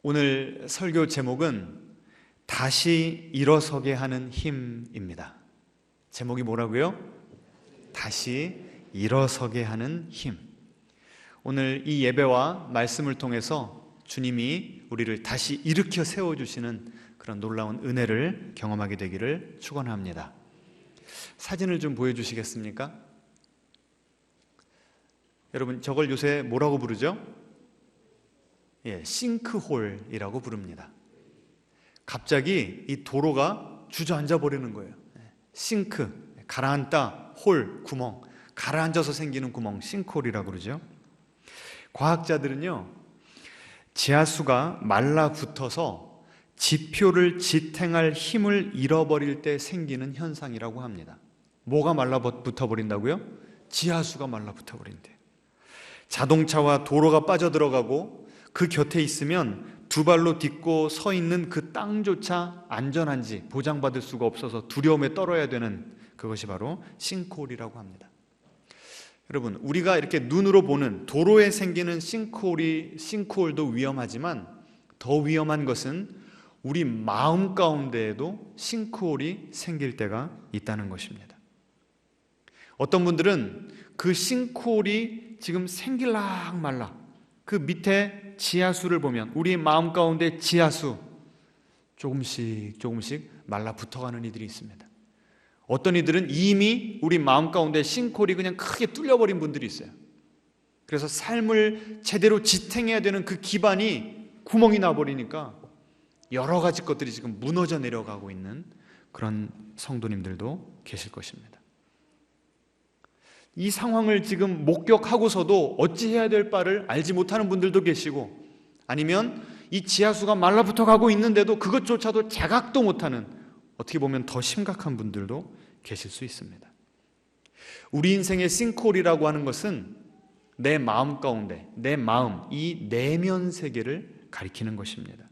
오늘 설교 제목은 다시 일어서게 하는 힘입니다. 제목이 뭐라고요? 다시 일어서게 하는 힘. 오늘 이 예배와 말씀을 통해서 주님이 우리를 다시 일으켜 세워주시는 그런 놀라운 은혜를 경험하게 되기를 축원합니다. 사진을 좀 보여주시겠습니까? 여러분, 저걸 요새 뭐라고 부르죠? 싱크홀이라고 부릅니다. 갑자기 이 도로가 주저앉아 버리는 거예요. 싱크, 가라앉다, 홀, 구멍, 가라앉아서 생기는 구멍, 싱크홀이라고 그러죠. 과학자들은요, 지하수가 말라붙어서 지표를 지탱할 힘을 잃어버릴 때 생기는 현상이라고 합니다. 뭐가 말라붙어 버린다고요? 지하수가 말라붙어 버린대요. 자동차와 도로가 빠져들어가고 그 곁에 있으면 두 발로 딛고 서 있는 그 땅조차 안전한지 보장받을 수가 없어서 두려움에 떨어야 되는 그것이 바로 싱크홀이라고 합니다. 여러분, 우리가 이렇게 눈으로 보는 도로에 생기는 싱크홀도 위험하지만 더 위험한 것은 우리 마음 가운데에도 싱크홀이 생길 때가 있다는 것입니다. 어떤 분들은 그 싱크홀이 지금 생길락 말락, 그 밑에 지하수를 보면 우리 마음 가운데 지하수 조금씩 말라붙어가는 이들이 있습니다. 어떤 이들은 이미 우리 마음 가운데 싱크홀이 그냥 크게 뚫려버린 분들이 있어요. 그래서 삶을 제대로 지탱해야 되는 그 기반이 구멍이 나버리니까 여러 가지 것들이 지금 무너져 내려가고 있는 그런 성도님들도 계실 것입니다. 이 상황을 지금 목격하고서도 어찌해야 될 바를 알지 못하는 분들도 계시고, 아니면 이 지하수가 말라붙어 가고 있는데도 그것조차도 자각도 못하는, 어떻게 보면 더 심각한 분들도 계실 수 있습니다. 우리 인생의 싱크홀이라고 하는 것은 내 마음 가운데, 내 마음, 이 내면 세계를 가리키는 것입니다.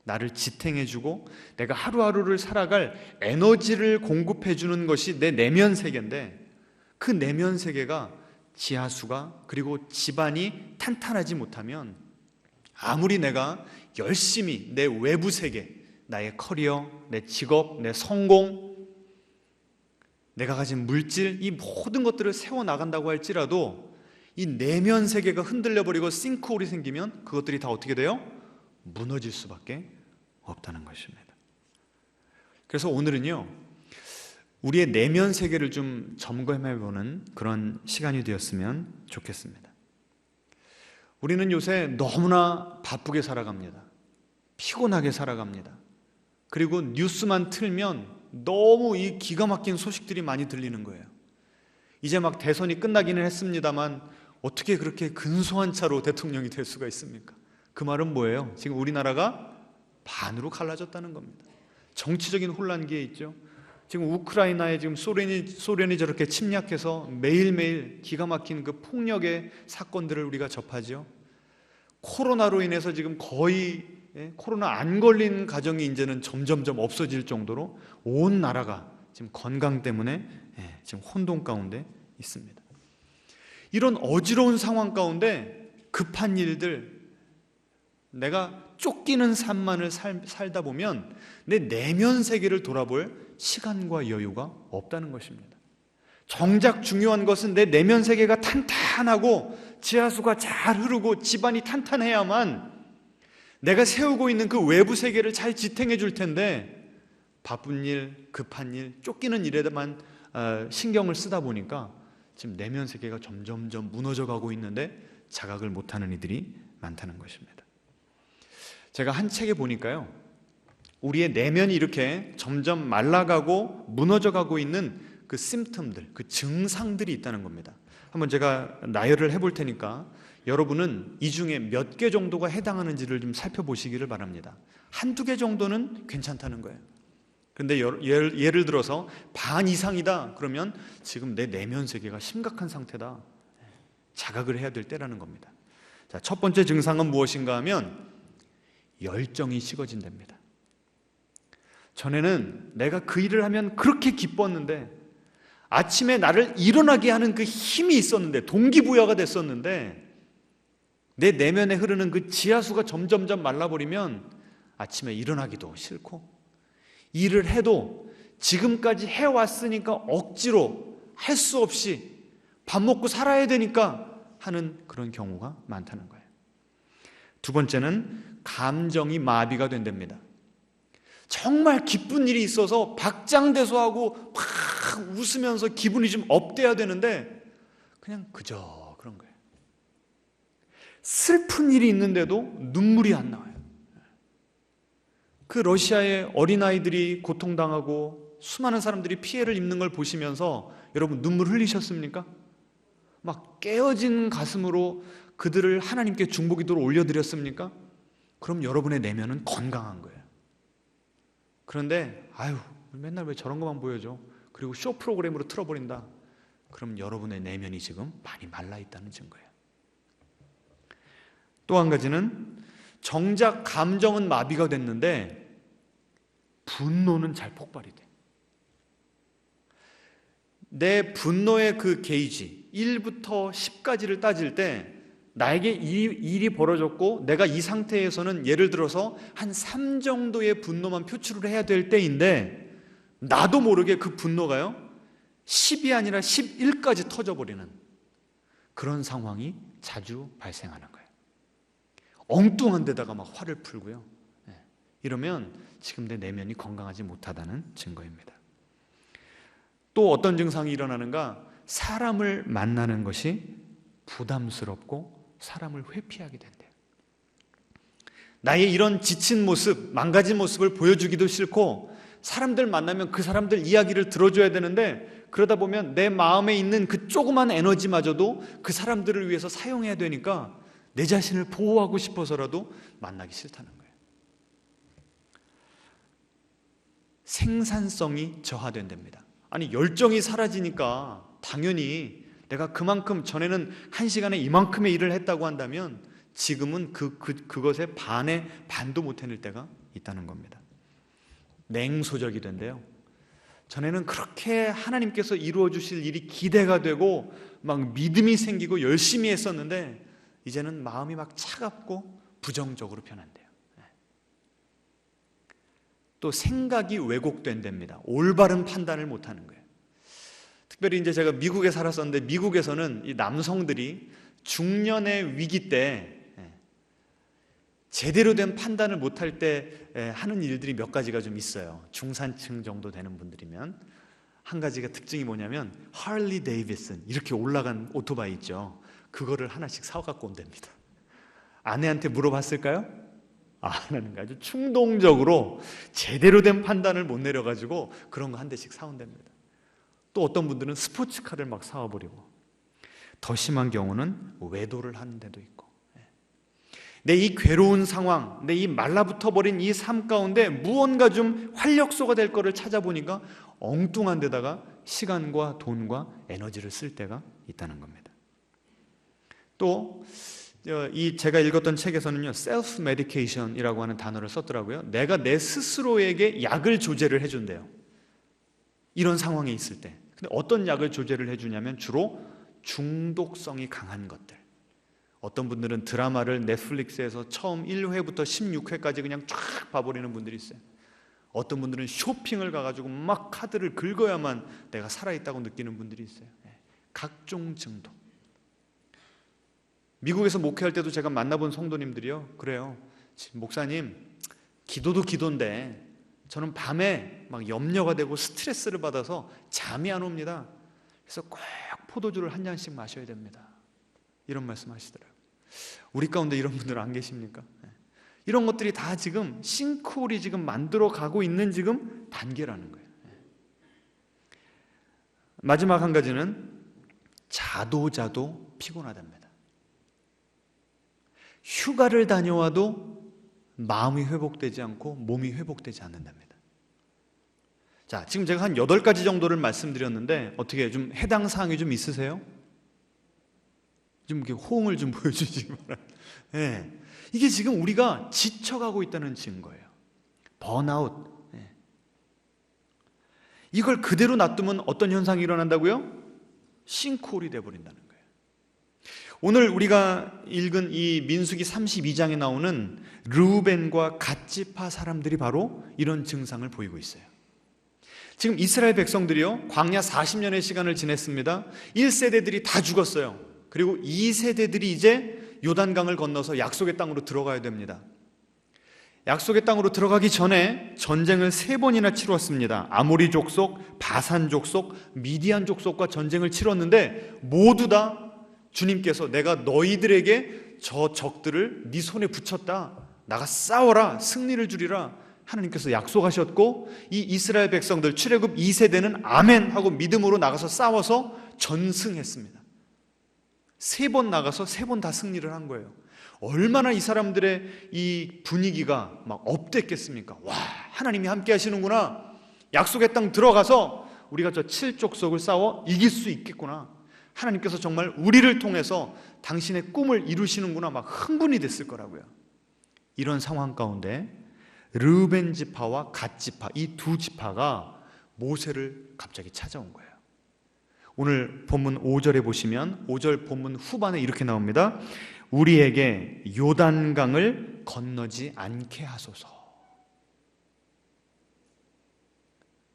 나를 지탱해주고 내가 하루하루를 살아갈 에너지를 공급해주는 것이 내 내면 세계인데, 그 내면 세계가 지하수가, 그리고 집안이 탄탄하지 못하면 아무리 내가 열심히 내 외부 세계, 나의 커리어, 내 직업, 내 성공, 내가 가진 물질, 이 모든 것들을 세워나간다고 할지라도 이 내면 세계가 흔들려 버리고 싱크홀이 생기면 그것들이 다 어떻게 돼요? 무너질 수밖에 없다는 것입니다. 그래서 오늘은요, 우리의 내면 세계를 좀 점검해보는 그런 시간이 되었으면 좋겠습니다. 우리는 요새 너무나 바쁘게 살아갑니다. 피곤하게 살아갑니다. 그리고 뉴스만 틀면 너무 이 기가 막힌 소식들이 많이 들리는 거예요. 이제 막 대선이 끝나기는 했습니다만 어떻게 그렇게 근소한 차로 대통령이 될 수가 있습니까? 그 말은 뭐예요? 지금 우리나라가 반으로 갈라졌다는 겁니다. 정치적인 혼란기에 있죠. 지금 우크라이나에 지금 소련이 저렇게 침략해서 매일매일 기가 막힌 그 폭력의 사건들을 우리가 접하죠. 코로나로 인해서 지금 거의 코로나 안 걸린 가정이 이제는 점점점 없어질 정도로 온 나라가 지금 건강 때문에 지금 혼돈 가운데 있습니다. 이런 어지러운 상황 가운데 급한 일들, 내가 쫓기는 삶만을 살다 보면 내 내면 세계를 돌아볼 시간과 여유가 없다는 것입니다. 정작 중요한 것은 내 내면 세계가 탄탄하고 지하수가 잘 흐르고 집안이 탄탄해야만 내가 세우고 있는 그 외부 세계를 잘 지탱해 줄 텐데, 바쁜 일, 급한 일, 쫓기는 일에만 신경을 쓰다 보니까 지금 내면 세계가 점점점 무너져 가고 있는데 자각을 못하는 이들이 많다는 것입니다. 제가 한 책에 보니까요, 우리의 내면이 이렇게 점점 말라가고 무너져가고 있는 그 심텀들, 그 증상들이 있다는 겁니다. 한번 제가 나열을 해볼 테니까 여러분은 이 중에 몇 개 정도가 해당하는지를 좀 살펴보시기를 바랍니다. 한두 개 정도는 괜찮다는 거예요. 그런데 예를 들어서 반 이상이다 그러면 지금 내 내면 세계가 심각한 상태다, 자각을 해야 될 때라는 겁니다. 자, 첫 번째 증상은 무엇인가 하면 열정이 식어진답니다. 전에는 내가 그 일을 하면 그렇게 기뻤는데, 아침에 나를 일어나게 하는 그 힘이 있었는데, 동기부여가 됐었는데, 내 내면에 흐르는 그 지하수가 점점점 말라버리면 아침에 일어나기도 싫고, 일을 해도 지금까지 해왔으니까 억지로 할 수 없이 밥 먹고 살아야 되니까 하는 그런 경우가 많다는 거예요. 두 번째는 감정이 마비가 된답니다. 정말 기쁜 일이 있어서 박장대소하고 막 웃으면서 기분이 좀 업돼야 되는데 그냥 그저 그런 거예요. 슬픈 일이 있는데도 눈물이 안 나와요. 그 러시아의 어린아이들이 고통당하고 수많은 사람들이 피해를 입는 걸 보시면서 여러분 눈물 흘리셨습니까? 막 깨어진 가슴으로 그들을 하나님께 중보기도로 올려드렸습니까? 그럼 여러분의 내면은 건강한 거예요. 그런데 맨날 왜 저런 것만 보여줘? 그리고 쇼 프로그램으로 틀어버린다. 그럼 여러분의 내면이 지금 많이 말라있다는 증거예요. 또 한 가지는 정작 감정은 마비가 됐는데 분노는 잘 폭발이 돼. 내 분노의 그 게이지 1부터 10까지를 따질 때 나에게 일이 벌어졌고 내가 이 상태에서는 예를 들어서 한 3 정도의 분노만 표출을 해야 될 때인데 나도 모르게 그 분노가요 10이 아니라 11까지 터져버리는 그런 상황이 자주 발생하는 거예요. 엉뚱한 데다가 막 화를 풀고요. 이러면 지금 내 내면이 건강하지 못하다는 증거입니다. 또 어떤 증상이 일어나는가? 사람을 만나는 것이 부담스럽고 사람을 회피하게 된대요. 나의 이런 지친 모습, 망가진 모습을 보여주기도 싫고 사람들 만나면 그 사람들 이야기를 들어줘야 되는데 그러다 보면 내 마음에 있는 그 조그만 에너지마저도 그 사람들을 위해서 사용해야 되니까 내 자신을 보호하고 싶어서라도 만나기 싫다는 거예요. 생산성이 저하된답니다. 아니 열정이 사라지니까 당연히 내가 그만큼 전에는 1시간에 이만큼의 일을 했다고 한다면 지금은 그것에 반도 못 해낼 때가 있다는 겁니다. 냉소적이 된대요. 전에는 그렇게 하나님께서 이루어 주실 일이 기대가 되고 막 믿음이 생기고 열심히 했었는데 이제는 마음이 막 차갑고 부정적으로 변한대요. 또 생각이 왜곡된답니다. 올바른 판단을 못하는 거예요. 특별히 이제 제가 미국에 살았었는데 미국에서는 이 남성들이 중년의 위기 때 제대로 된 판단을 못할 때 하는 일들이 몇 가지가 좀 있어요. 중산층 정도 되는 분들이면 한 가지가 특징이 뭐냐면 할리 데이비슨 이렇게 올라간 오토바이 있죠. 그거를 하나씩 사갖고 온답니다. 아내한테 물어봤을까요? 하나는 아주 충동적으로 제대로 된 판단을 못 내려가지고 그런 거 한 대씩 사온답니다. 또 어떤 분들은 스포츠카를 막 사와버리고 더 심한 경우는 외도를 하는 데도 있고 내 이 괴로운 상황, 내 이 말라붙어버린 이 삶 가운데 무언가 좀 활력소가 될 거를 찾아보니까 엉뚱한 데다가 시간과 돈과 에너지를 쓸 때가 있다는 겁니다. 또 제가 읽었던 책에서는요 셀프 메디케이션이라고 하는 단어를 썼더라고요. 내가 내 스스로에게 약을 조제를 해준대요. 이런 상황에 있을 때. 근데 어떤 약을 조제를 해주냐면 주로 중독성이 강한 것들. 어떤 분들은 드라마를 넷플릭스에서 처음 1회부터 16회까지 그냥 쫙 봐버리는 분들이 있어요. 어떤 분들은 쇼핑을 가가지고 막 카드를 긁어야만 내가 살아있다고 느끼는 분들이 있어요. 각종 증도. 미국에서 목회할 때도 제가 만나본 성도님들이요 그래요. 목사님 기도도 기도인데 저는 밤에 막 염려가 되고 스트레스를 받아서 잠이 안 옵니다. 그래서 꼭 포도주를 한 잔씩 마셔야 됩니다. 이런 말씀 하시더라고요. 우리 가운데 이런 분들 안 계십니까? 이런 것들이 다 지금 싱크홀이 지금 만들어 가고 있는 지금 단계라는 거예요. 마지막 한 가지는 자도 피곤하답니다. 휴가를 다녀와도 마음이 회복되지 않고 몸이 회복되지 않는답니다. 자, 지금 제가 한 8가지 정도를 말씀드렸는데 어떻게 좀 해당 사항이 좀 있으세요? 좀 이렇게 호응을 좀 보여주시기 바랍니다. 이게 지금 우리가 지쳐가고 있다는 증거예요. 번아웃. 이걸 그대로 놔두면 어떤 현상이 일어난다고요? 싱크홀이 돼버린다는 거예요. 오늘 우리가 읽은 이 민수기 32장에 나오는 르우벤과 갓지파 사람들이 바로 이런 증상을 보이고 있어요. 지금 이스라엘 백성들이요, 광야 40년의 시간을 지냈습니다. 1세대들이 다 죽었어요. 그리고 2세대들이 이제 요단강을 건너서 약속의 땅으로 들어가야 됩니다. 약속의 땅으로 들어가기 전에 전쟁을 3번이나 치루었습니다. 아모리 족속, 바산 족속, 미디안 족속과 전쟁을 치렀는데 모두 다 주님께서 내가 너희들에게 저 적들을 네 손에 붙였다, 나가 싸워라, 승리를 주리라 하나님께서 약속하셨고, 이 이스라엘 백성들 출애굽 2세대는 아멘 하고 믿음으로 나가서 싸워서 전승했습니다. 3번 나가서 3번 다 승리를 한 거예요. 얼마나 이 사람들의 이 분위기가 막 업됐겠습니까? 와, 하나님이 함께 하시는구나, 약속의 땅 들어가서 우리가 저 7족속을 싸워 이길 수 있겠구나, 하나님께서 정말 우리를 통해서 당신의 꿈을 이루시는구나, 막 흥분이 됐을 거라고요. 이런 상황 가운데 르우벤 지파와 갓 지파, 이 두 지파가 모세를 갑자기 찾아온 거예요. 오늘 본문 5절에 보시면 5절 본문 후반에 이렇게 나옵니다. 우리에게 요단강을 건너지 않게 하소서.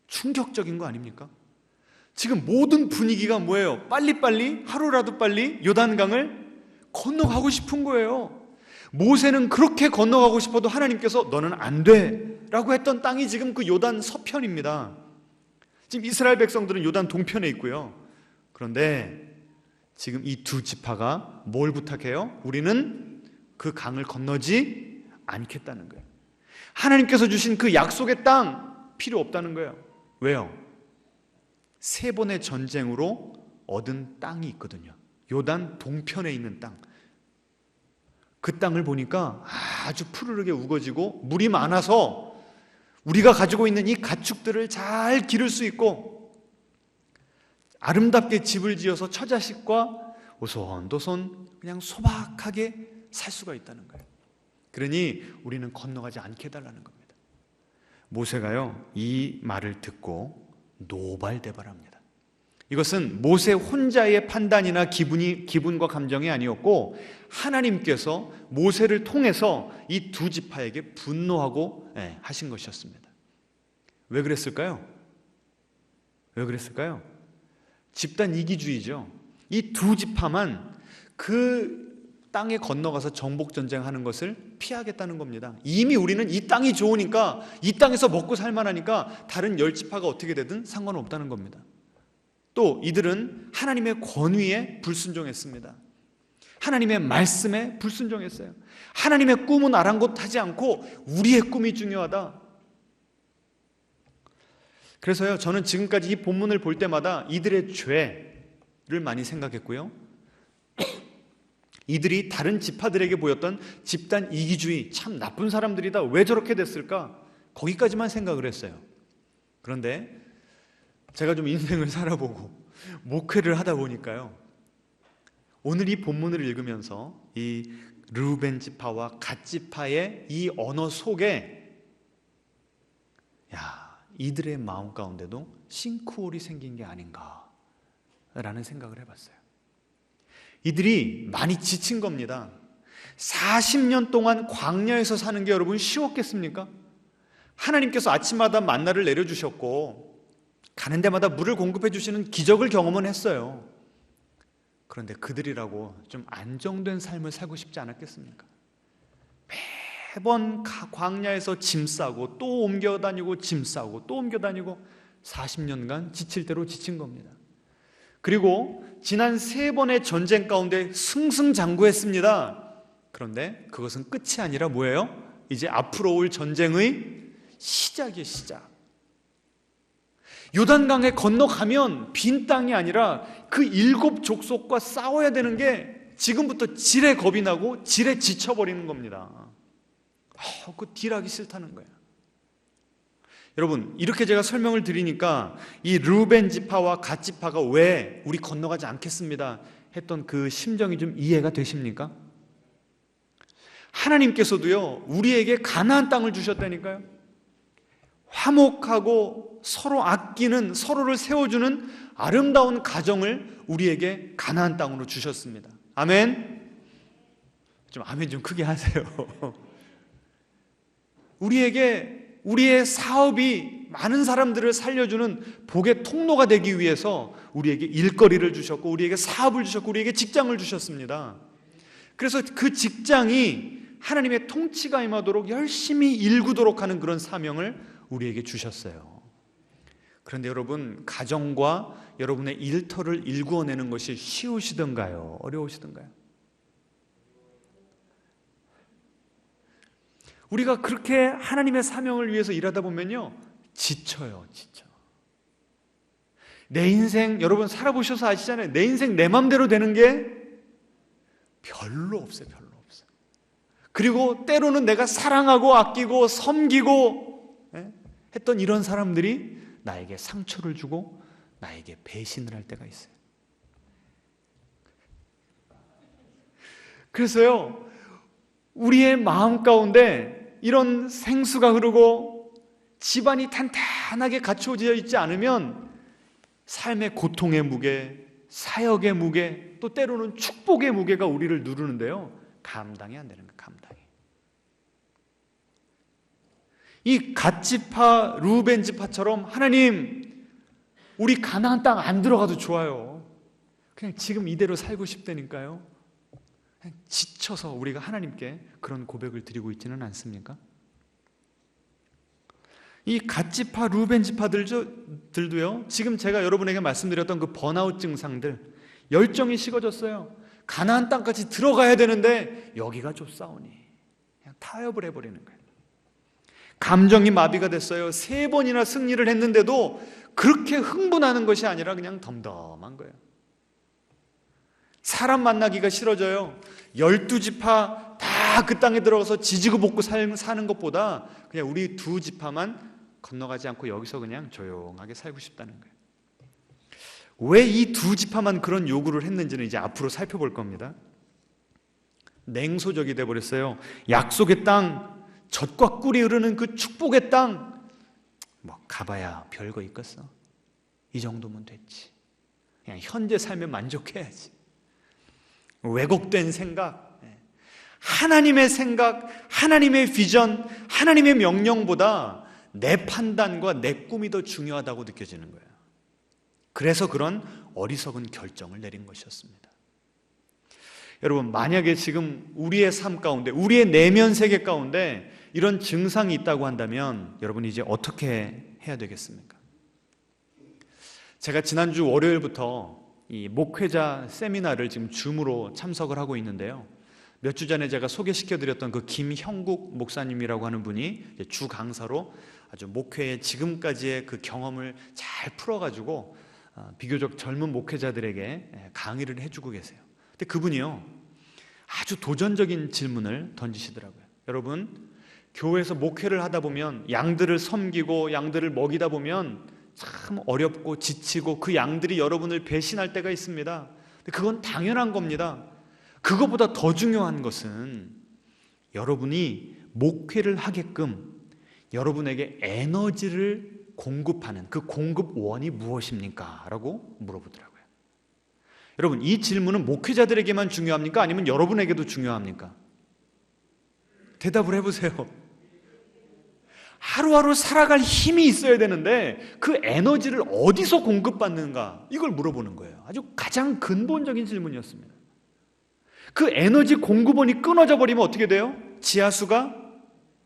충격적인 거 아닙니까? 지금 모든 분위기가 뭐예요? 빨리빨리, 하루라도 빨리 요단강을 건너가고 싶은 거예요. 모세는 그렇게 건너가고 싶어도 하나님께서 너는 안 돼 라고 했던 땅이 지금 그 요단 서편입니다. 지금 이스라엘 백성들은 요단 동편에 있고요. 그런데 지금 이 두 지파가 뭘 부탁해요? 우리는 그 강을 건너지 않겠다는 거예요. 하나님께서 주신 그 약속의 땅 필요 없다는 거예요. 왜요? 3번의 전쟁으로 얻은 땅이 있거든요. 요단 동편에 있는 땅. 그 땅을 보니까 아주 푸르르게 우거지고 물이 많아서 우리가 가지고 있는 이 가축들을 잘 기를 수 있고 아름답게 집을 지어서 처자식과 오손도손 그냥 소박하게 살 수가 있다는 거예요. 그러니 우리는 건너가지 않게 해달라는 겁니다. 모세가요, 이 말을 듣고 노발대발합니다. 이것은 모세 혼자의 판단이나 기분과 감정이 아니었고 하나님께서 모세를 통해서 이 두 지파에게 분노하고 하신 것이었습니다. 왜 그랬을까요? 왜 그랬을까요? 집단 이기주의죠. 이 두 지파만 그 땅에 건너가서 정복전쟁하는 것을 피하겠다는 겁니다. 이미 우리는 이 땅이 좋으니까, 이 땅에서 먹고 살만하니까 다른 10지파가 어떻게 되든 상관없다는 겁니다. 또 이들은 하나님의 권위에 불순종했습니다. 하나님의 말씀에 불순종했어요. 하나님의 꿈은 아랑곳하지 않고 우리의 꿈이 중요하다. 그래서요, 저는 지금까지 이 본문을 볼 때마다 이들의 죄를 많이 생각했고요, 이들이 다른 지파들에게 보였던 집단 이기주의, 참 나쁜 사람들이다, 왜 저렇게 됐을까, 거기까지만 생각을 했어요. 그런데 제가 좀 인생을 살아보고 목회를 하다 보니까요, 오늘 이 본문을 읽으면서 이 르우벤 지파와 갓 지파의 이 언어 속에 이들의 마음 가운데도 싱크홀이 생긴 게 아닌가라는 생각을 해봤어요. 이들이 많이 지친 겁니다. 40년 동안 광야에서 사는 게 여러분 쉬웠겠습니까? 하나님께서 아침마다 만나를 내려주셨고 가는 데마다 물을 공급해 주시는 기적을 경험은 했어요. 그런데 그들이라고 좀 안정된 삶을 살고 싶지 않았겠습니까? 매번 광야에서 짐 싸고 또 옮겨 다니고 짐 싸고 또 옮겨 다니고 40년간 지칠 대로 지친 겁니다. 그리고 지난 3번의 전쟁 가운데 승승장구했습니다. 그런데 그것은 끝이 아니라 뭐예요? 이제 앞으로 올 전쟁의 시작이에요, 시작. 요단강에 건너가면 빈 땅이 아니라 그 7족속과 싸워야 되는 게 지금부터 지레 겁이 나고 지레 지쳐버리는 겁니다. 그 딜하기 싫다는 거예요. 여러분, 이렇게 제가 설명을 드리니까 이 르우벤 지파와 갓 지파가 왜 우리 건너가지 않겠습니다 했던 그 심정이 좀 이해가 되십니까? 하나님께서도요, 우리에게 가나안 땅을 주셨다니까요. 화목하고 서로 아끼는, 서로를 세워주는 아름다운 가정을 우리에게 가나안 땅으로 주셨습니다. 아멘? 좀 아멘 좀 크게 하세요. 우리에게 우리의 사업이 많은 사람들을 살려주는 복의 통로가 되기 위해서 우리에게 일거리를 주셨고, 우리에게 사업을 주셨고, 우리에게 직장을 주셨습니다. 그래서 그 직장이 하나님의 통치가 임하도록 열심히 일구도록 하는 그런 사명을 우리에게 주셨어요. 그런데 여러분, 가정과 여러분의 일터를 일구어내는 것이 쉬우시던가요? 어려우시던가요? 우리가 그렇게 하나님의 사명을 위해서 일하다 보면요, 지쳐요. 지쳐. 내 인생, 여러분 살아보셔서 아시잖아요. 내 인생 내 맘대로 되는 게 별로 없어요. 별로 없어요. 그리고 때로는 내가 사랑하고 아끼고 섬기고 했던 이런 사람들이 나에게 상처를 주고 나에게 배신을 할 때가 있어요. 그래서요, 우리의 마음 가운데 이런 생수가 흐르고 집안이 탄탄하게 갖춰져 있지 않으면 삶의 고통의 무게, 사역의 무게, 또 때로는 축복의 무게가 우리를 누르는데요, 감당이 안 되는 거예요. 감당이. 이 갓지파 루벤 지파처럼 하나님, 우리 가나안 땅 안 들어가도 좋아요. 그냥 지금 이대로 살고 싶다니까요. 그냥 지쳐서 우리가 하나님께 그런 고백을 드리고 있지는 않습니까? 이 갓지파 루벤 지파들도요, 지금 제가 여러분에게 말씀드렸던 그 번아웃 증상들, 열정이 식어졌어요. 가나안 땅까지 들어가야 되는데 여기가 좁사오니 그냥 타협을 해버리는 거예요. 감정이 마비가 됐어요. 3번이나 승리를 했는데도 그렇게 흥분하는 것이 아니라 그냥 덤덤한 거예요. 사람 만나기가 싫어져요. 12지파 다 그 땅에 들어가서 지지고 볶고 사는 것보다 그냥 우리 2지파만 건너가지 않고 여기서 그냥 조용하게 살고 싶다는 거예요. 왜 이 2지파만 그런 요구를 했는지는 이제 앞으로 살펴볼 겁니다. 냉소적이 돼버렸어요. 약속의 땅, 젖과 꿀이 흐르는 그 축복의 땅, 뭐 가봐야 별거 있겠어. 이 정도면 됐지. 그냥 현재 삶에 만족해야지. 왜곡된 생각, 하나님의 생각, 하나님의 비전, 하나님의 명령보다 내 판단과 내 꿈이 더 중요하다고 느껴지는 거예요. 그래서 그런 어리석은 결정을 내린 것이었습니다. 여러분, 만약에 지금 우리의 삶 가운데, 우리의 내면 세계 가운데 이런 증상이 있다고 한다면 여러분 이제 어떻게 해야 되겠습니까? 제가 지난주 월요일부터 이 목회자 세미나를 지금 줌으로 참석을 하고 있는데요, 몇 주 전에 제가 소개시켜드렸던 그 김형국 목사님이라고 하는 분이 주 강사로 아주 목회의 지금까지의 그 경험을 잘 풀어가지고 비교적 젊은 목회자들에게 강의를 해주고 계세요. 근데 그분이요, 아주 도전적인 질문을 던지시더라고요. 여러분, 교회에서 목회를 하다 보면, 양들을 섬기고 양들을 먹이다 보면 참 어렵고 지치고 그 양들이 여러분을 배신할 때가 있습니다. 근데 그건 당연한 겁니다. 그것보다 더 중요한 것은 여러분이 목회를 하게끔 여러분에게 에너지를 공급하는 그 공급원이 무엇입니까? 라고 물어보더라고요. 여러분, 이 질문은 목회자들에게만 중요합니까? 아니면 여러분에게도 중요합니까? 대답을 해보세요. 하루하루 살아갈 힘이 있어야 되는데 그 에너지를 어디서 공급받는가, 이걸 물어보는 거예요. 아주 가장 근본적인 질문이었습니다. 그 에너지 공급원이 끊어져 버리면 어떻게 돼요? 지하수가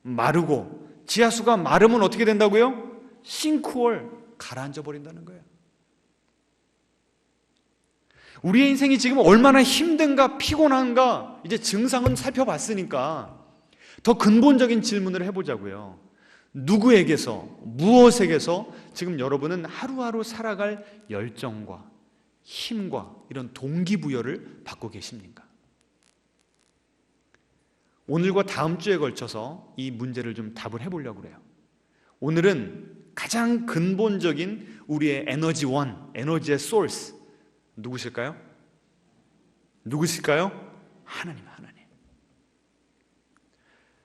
마르고, 지하수가 마르면 어떻게 된다고요? 싱크홀, 가라앉아 버린다는 거예요. 우리의 인생이 지금 얼마나 힘든가, 피곤한가, 이제 증상은 살펴봤으니까 더 근본적인 질문을 해보자고요. 누구에게서, 무엇에게서 지금 여러분은 하루하루 살아갈 열정과 힘과 이런 동기부여를 받고 계십니까? 오늘과 다음 주에 걸쳐서 이 문제를 좀 답을 해보려고 그래요. 오늘은 가장 근본적인 우리의 에너지원, 에너지의 소스, 누구실까요? 누구실까요? 하나님.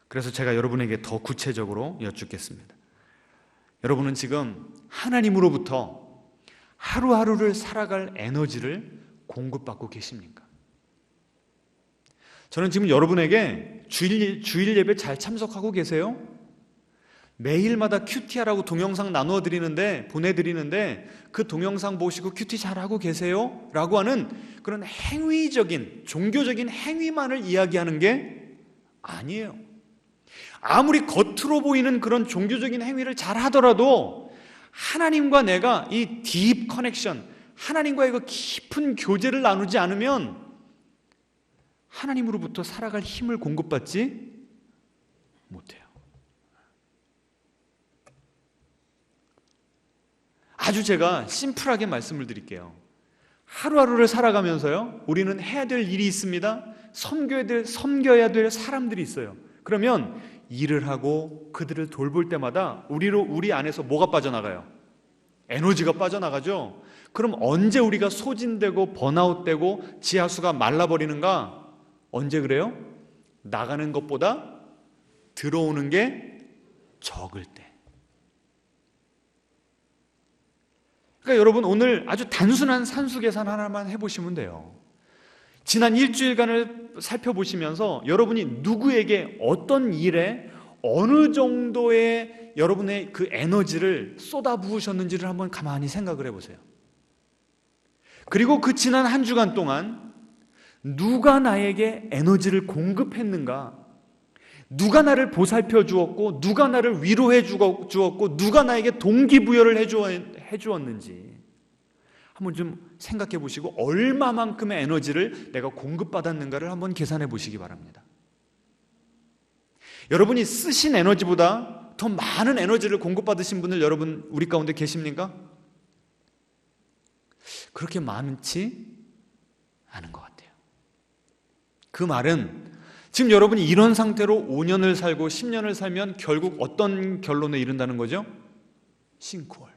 그래서 제가 여러분에게 더 구체적으로 여쭙겠습니다. 여러분은 지금 하나님으로부터 하루하루를 살아갈 에너지를 공급받고 계십니까? 저는 지금 여러분에게 주일 예배 잘 참석하고 계세요? 매일마다 큐티하라고 동영상 보내드리는데 그 동영상 보시고 큐티 잘하고 계세요? 라고 하는 그런 행위적인, 종교적인 행위만을 이야기하는 게 아니에요. 아무리 겉으로 보이는 그런 종교적인 행위를 잘 하더라도 하나님과 내가 이 딥 커넥션, 하나님과의 그 깊은 교제를 나누지 않으면 하나님으로부터 살아갈 힘을 공급받지 못해요. 아주 제가 심플하게 말씀을 드릴게요. 하루하루를 살아가면서요, 우리는 해야 될 일이 있습니다. 섬겨야 될 사람들이 있어요. 그러면 일을 하고 그들을 돌볼 때마다 우리 안에서 뭐가 빠져나가요? 에너지가 빠져나가죠. 그럼 언제 우리가 소진되고 번아웃되고 지하수가 말라버리는가? 언제 그래요? 나가는 것보다 들어오는 게 적을 때. 그러니까 여러분, 오늘 아주 단순한 산수 계산 하나만 해보시면 돼요. 지난 일주일간을 살펴보시면서 여러분이 누구에게 어떤 일에 어느 정도의 여러분의 그 에너지를 쏟아부으셨는지를 한번 가만히 생각을 해보세요. 그리고 그 지난 한 주간 동안 누가 나에게 에너지를 공급했는가? 누가 나를 보살펴 주었고, 누가 나를 위로해 주었고, 누가 나에게 동기부여를 해주었는지 한번 좀 생각해 보시고, 얼마만큼의 에너지를 내가 공급받았는가를 한번 계산해 보시기 바랍니다. 여러분이 쓰신 에너지보다 더 많은 에너지를 공급받으신 분들 여러분 우리 가운데 계십니까? 그렇게 많지 않은 것 같아요. 그 말은 지금 여러분이 이런 상태로 5년을 살고 10년을 살면 결국 어떤 결론에 이른다는 거죠? 싱크홀.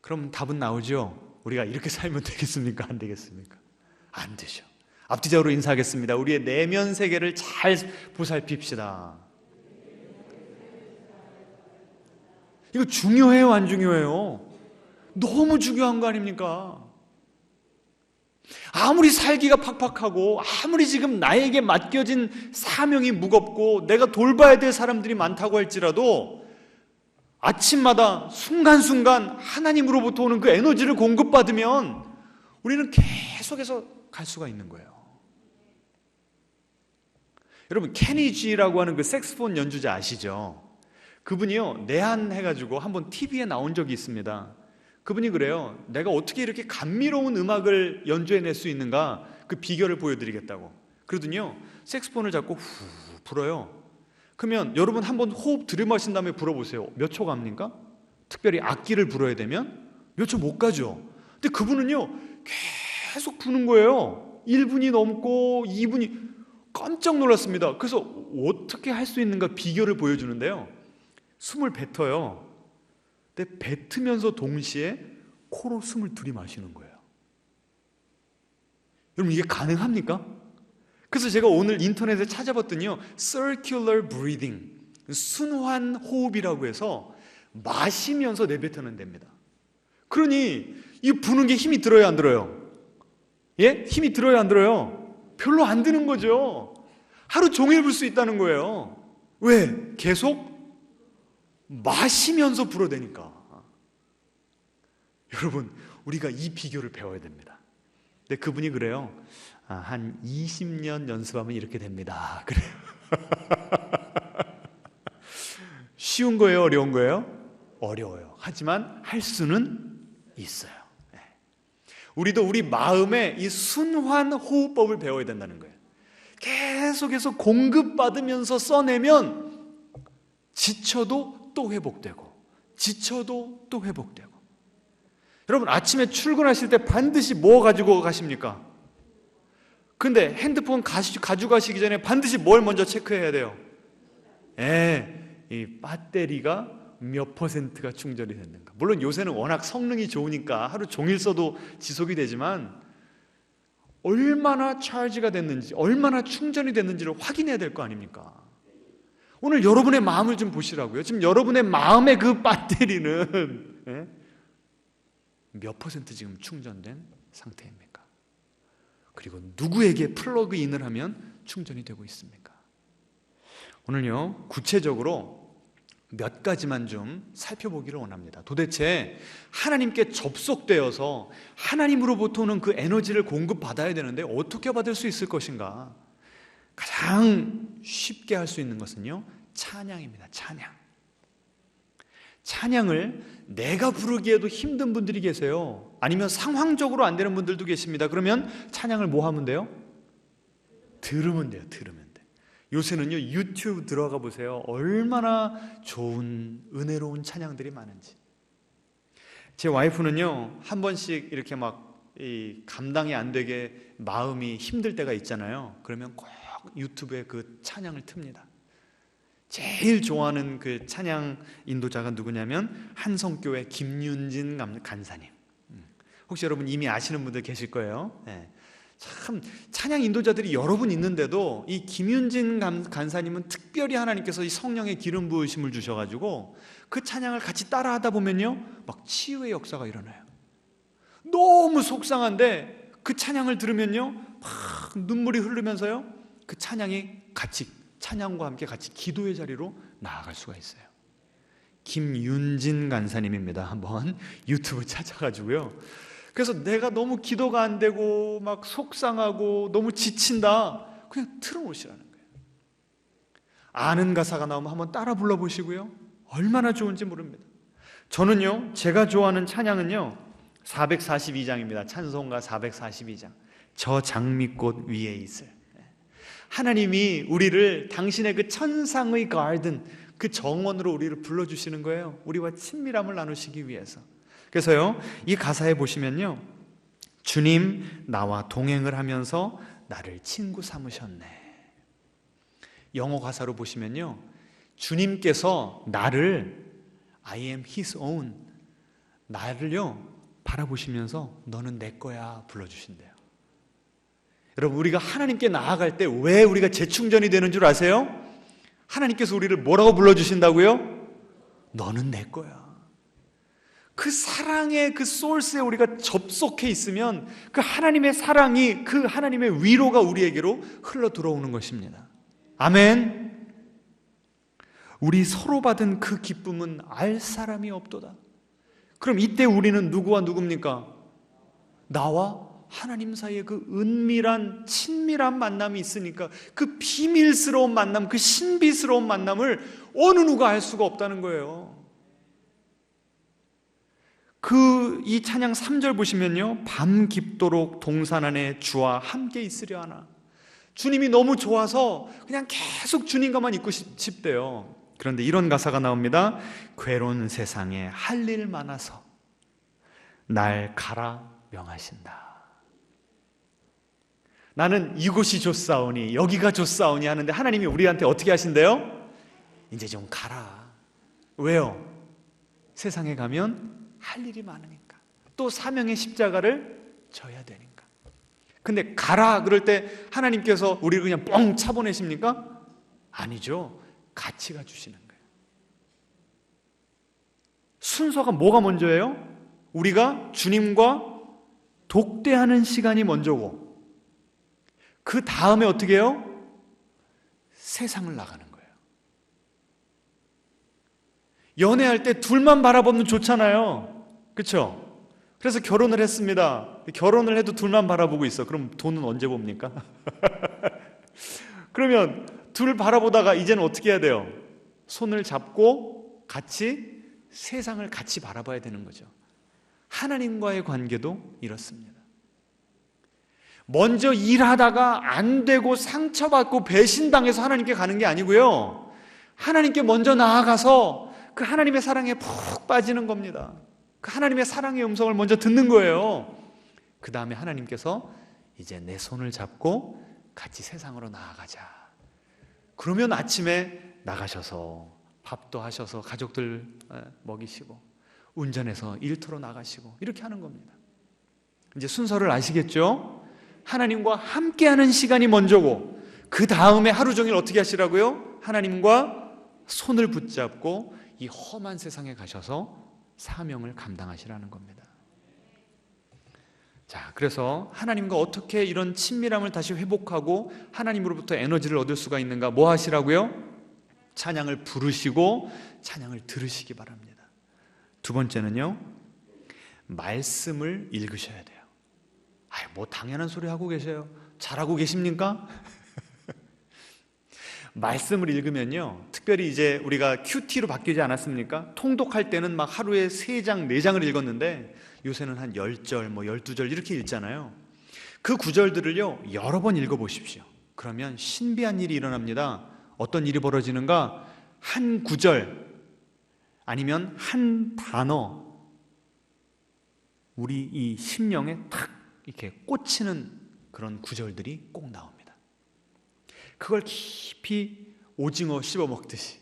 그럼 답은 나오죠? 우리가 이렇게 살면 되겠습니까? 안 되겠습니까? 안 되죠. 앞뒤적으로 인사하겠습니다. 우리의 내면 세계를 잘 보살핍시다. 이거 중요해요, 안 중요해요? 너무 중요한 거 아닙니까? 아무리 살기가 팍팍하고 아무리 지금 나에게 맡겨진 사명이 무겁고 내가 돌봐야 될 사람들이 많다고 할지라도 아침마다 순간순간 하나님으로부터 오는 그 에너지를 공급받으면 우리는 계속해서 갈 수가 있는 거예요. 여러분, 케니 G라고 하는 그 색스폰 연주자 아시죠? 그분이요, 내한해가지고 한번 TV에 나온 적이 있습니다. 그분이 그래요. 내가 어떻게 이렇게 감미로운 음악을 연주해낼 수 있는가, 그 비결을 보여드리겠다고. 그러더니요, 색스폰을 잡고 후 불어요. 그러면 여러분 한번 호흡 들이마신 다음에 불어보세요. 몇 초 갑니까? 특별히 악기를 불어야 되면 몇 초 못 가죠. 근데 그분은요, 계속 부는 거예요. 1분이 넘고 2분이. 깜짝 놀랐습니다. 그래서 어떻게 할 수 있는가 비결을 보여주는데요, 숨을 뱉어요. 근데 뱉으면서 동시에 코로 숨을 들이마시는 거예요. 여러분, 이게 가능합니까? 그래서 제가 오늘 인터넷에 찾아봤더니요, circular breathing, 순환 호흡이라고 해서 마시면서 내뱉으면 됩니다. 그러니 이 부는 게 힘이 들어요, 안 들어요? 예? 힘이 들어요, 안 들어요? 별로 안 드는 거죠. 하루 종일 불 수 있다는 거예요. 왜? 계속 마시면서 불어대니까. 여러분, 우리가 이 비결을 배워야 됩니다. 근데 그분이 그래요. 한 20년 연습하면 이렇게 됩니다. 그래요. 쉬운 거예요, 어려운 거예요? 어려워요. 하지만 할 수는 있어요. 우리도 우리 마음에 이 순환 호흡법을 배워야 된다는 거예요. 계속해서 공급받으면서 써내면 지쳐도 또 회복되고, 지쳐도 또 회복되고. 여러분, 아침에 출근하실 때 반드시 뭐 가지고 가십니까? 근데 핸드폰 가져가시기 전에 반드시 뭘 먼저 체크해야 돼요? 이 배터리가 몇 퍼센트가 충전이 됐는가. 물론 요새는 워낙 성능이 좋으니까 하루 종일 써도 지속이 되지만 얼마나 차지가 됐는지, 얼마나 충전이 됐는지를 확인해야 될 거 아닙니까? 오늘 여러분의 마음을 좀 보시라고요. 지금 여러분의 마음의 그 배터리는 몇 퍼센트 지금 충전된 상태입니까? 그리고 누구에게 플러그인을 하면 충전이 되고 있습니까? 오늘요, 구체적으로 몇 가지만 좀 살펴보기를 원합니다. 도대체 하나님께 접속되어서 하나님으로부터 오는 그 에너지를 공급받아야 되는데 어떻게 받을 수 있을 것인가? 가장 쉽게 할 수 있는 것은요, 찬양입니다. 찬양을 내가 부르기에도 힘든 분들이 계세요. 아니면 상황적으로 안 되는 분들도 계십니다. 그러면 찬양을 뭐 하면 돼요? 들으면 돼요. 요새는요, 유튜브 들어가 보세요. 얼마나 좋은 은혜로운 찬양들이 많은지. 제 와이프는요, 한 번씩 이렇게 막 감당이 안 되게 마음이 힘들 때가 있잖아요. 그러면 꼭 유튜브에 그 찬양을 틉니다. 제일 좋아하는 그 찬양 인도자가 누구냐면 한성교회 김윤진 간사님. 혹시 여러분 이미 아시는 분들 계실 거예요. 네. 참 찬양 인도자들이 여러 분 있는데도 이 김윤진 간사님은 특별히 하나님께서 이 성령의 기름 부으심을 주셔가지고 그 찬양을 같이 따라하다 보면요, 막 치유의 역사가 일어나요. 너무 속상한데 그 찬양을 들으면요, 막 눈물이 흐르면서요, 그 찬양과 함께 같이 기도의 자리로 나아갈 수가 있어요. 김윤진 간사님입니다. 한번 유튜브 찾아가지고요. 그래서 내가 너무 기도가 안 되고 막 속상하고 너무 지친다, 그냥 틀어놓으시라는 거예요. 아는 가사가 나오면 한번 따라 불러보시고요, 얼마나 좋은지 모릅니다. 저는요, 제가 좋아하는 찬양은요 442장입니다. 찬송가 442장. 저 장미꽃 위에 있을. 하나님이 우리를 당신의 그 천상의 가든, 그 정원으로 우리를 불러주시는 거예요. 우리와 친밀함을 나누시기 위해서. 그래서요, 이 가사에 보시면요, 주님 나와 동행을 하면서 나를 친구 삼으셨네. 영어 가사로 보시면요, 주님께서 나를 I am his own, 나를요 바라보시면서 너는 내 거야 불러주신대요. 여러분, 우리가 하나님께 나아갈 때 왜 우리가 재충전이 되는 줄 아세요? 하나님께서 우리를 뭐라고 불러주신다고요? 너는 내 거야. 그 사랑의 그 소스에 우리가 접속해 있으면 그 하나님의 사랑이, 그 하나님의 위로가 우리에게로 흘러 들어오는 것입니다. 아멘. 우리 서로 받은 그 기쁨은 알 사람이 없도다. 그럼 이때 우리는 누구와 누굽니까? 나와 하나님 사이에 그 은밀한 친밀한 만남이 있으니까 그 비밀스러운 만남, 그 신비스러운 만남을 어느 누가 알 수가 없다는 거예요. 이 찬양 3절 보시면요, 밤 깊도록 동산 안에 주와 함께 있으려 하나. 주님이 너무 좋아서 그냥 계속 주님과만 있고 싶대요. 그런데 이런 가사가 나옵니다. 괴로운 세상에 할 일 많아서 날 가라 명하신다. 나는 이곳이 좋사오니 여기가 좋사오니 하는데 하나님이 우리한테 어떻게 하신대요? 이제 좀 가라. 왜요? 세상에 가면 할 일이 많으니까, 또 사명의 십자가를 져야 되니까. 근데 가라 그럴 때 하나님께서 우리를 그냥 뻥 차보내십니까? 아니죠. 가치가 주시는 거예요. 순서가 뭐가 먼저예요? 우리가 주님과 독대하는 시간이 먼저고, 그 다음에 어떻게 해요? 세상을 나가는 거예요. 연애할 때 둘만 바라보면 좋잖아요. 그렇죠? 그래서 결혼을 했습니다. 결혼을 해도 둘만 바라보고 있어. 그럼 돈은 언제 봅니까? 그러면 둘 바라보다가 이제는 어떻게 해야 돼요? 손을 잡고 같이 세상을 같이 바라봐야 되는 거죠. 하나님과의 관계도 이렇습니다. 먼저 일하다가 안 되고 상처받고 배신당해서 하나님께 가는 게 아니고요, 하나님께 먼저 나아가서 그 하나님의 사랑에 푹 빠지는 겁니다. 그 하나님의 사랑의 음성을 먼저 듣는 거예요. 그 다음에 하나님께서 이제 내 손을 잡고 같이 세상으로 나아가자. 그러면 아침에 나가셔서 밥도 하셔서 가족들 먹이시고 운전해서 일터로 나가시고 이렇게 하는 겁니다. 이제 순서를 아시겠죠? 하나님과 함께하는 시간이 먼저고, 그 다음에 하루 종일 어떻게 하시라고요? 하나님과 손을 붙잡고 이 험한 세상에 가셔서 사명을 감당하시라는 겁니다. 자, 그래서 하나님과 어떻게 이런 친밀함을 다시 회복하고 하나님으로부터 에너지를 얻을 수가 있는가? 뭐 하시라고요? 찬양을 부르시고 찬양을 들으시기 바랍니다. 두 번째는요, 말씀을 읽으셔야 돼요. 뭐 당연한 소리 하고 계세요. 잘하고 계십니까? 말씀을 읽으면요, 특별히 이제 우리가 큐티로 바뀌지 않았습니까? 통독할 때는 막 하루에 3장, 4장을 읽었는데 요새는 한 10절, 12절 이렇게 읽잖아요. 그 구절들을요, 여러 번 읽어보십시오. 그러면 신비한 일이 일어납니다. 어떤 일이 벌어지는가? 한 구절 아니면 한 단어, 우리 이 심령에 탁 이렇게 꽂히는 그런 구절들이 꼭 나옵니다. 그걸 깊이 오징어 씹어 먹듯이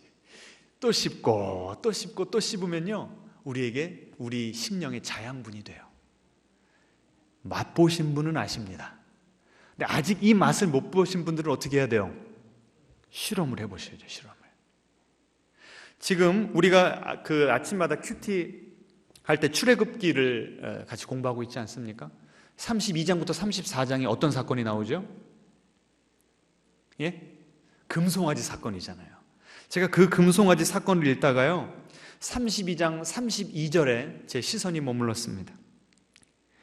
또 씹고 또 씹고 또 씹으면요, 우리에게 우리 심령의 자양분이 돼요. 맛보신 분은 아십니다. 근데 아직 이 맛을 못 보신 분들은 어떻게 해야 돼요? 실험을 해보셔야죠. 실험을. 지금 우리가 그 아침마다 큐티 할 때 출애굽기를 같이 공부하고 있지 않습니까? 32장부터 34장에 어떤 사건이 나오죠? 예? 금송아지 사건이잖아요. 제가 그 금송아지 사건을 읽다가요, 32장 32절에 제 시선이 머물렀습니다.